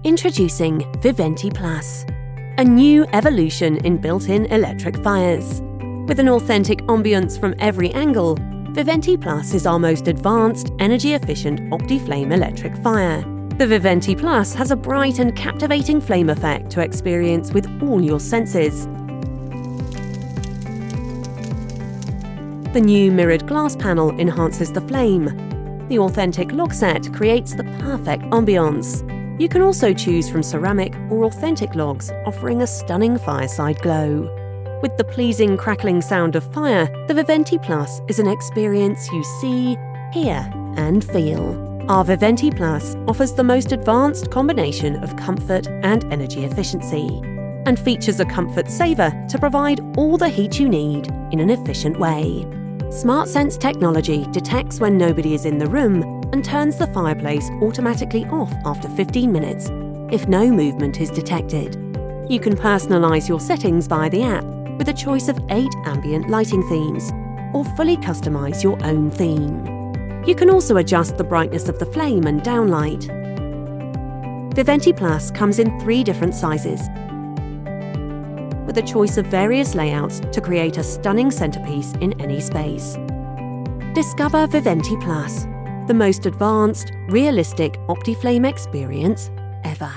Introducing Vivente Plus, a new evolution in built-in electric fires. With an authentic ambience from every angle, Vivente Plus is our most advanced, energy-efficient Optiflame electric fire. The Vivente Plus has a bright and captivating flame effect to experience with all your senses. The new mirrored glass panel enhances the flame. The authentic log set creates the perfect ambience. You can also choose from ceramic or authentic logs, offering a stunning fireside glow. With the pleasing crackling sound of fire, the Vivente Plus is an experience you see, hear, and feel. Our Vivente Plus offers the most advanced combination of comfort and energy efficiency, and features a comfort saver to provide all the heat you need in an efficient way. SmartSense technology detects when nobody is in the room and turns the fireplace automatically off after 15 minutes if no movement is detected. You can personalize your settings via the app with a choice of 8 ambient lighting themes, or fully customize your own theme. You can also adjust the brightness of the flame and downlight. Vivente Plus comes in 3 different sizes, with a choice of various layouts to create a stunning centerpiece in any space. Discover Vivente Plus, the most advanced, realistic Optiflame experience ever.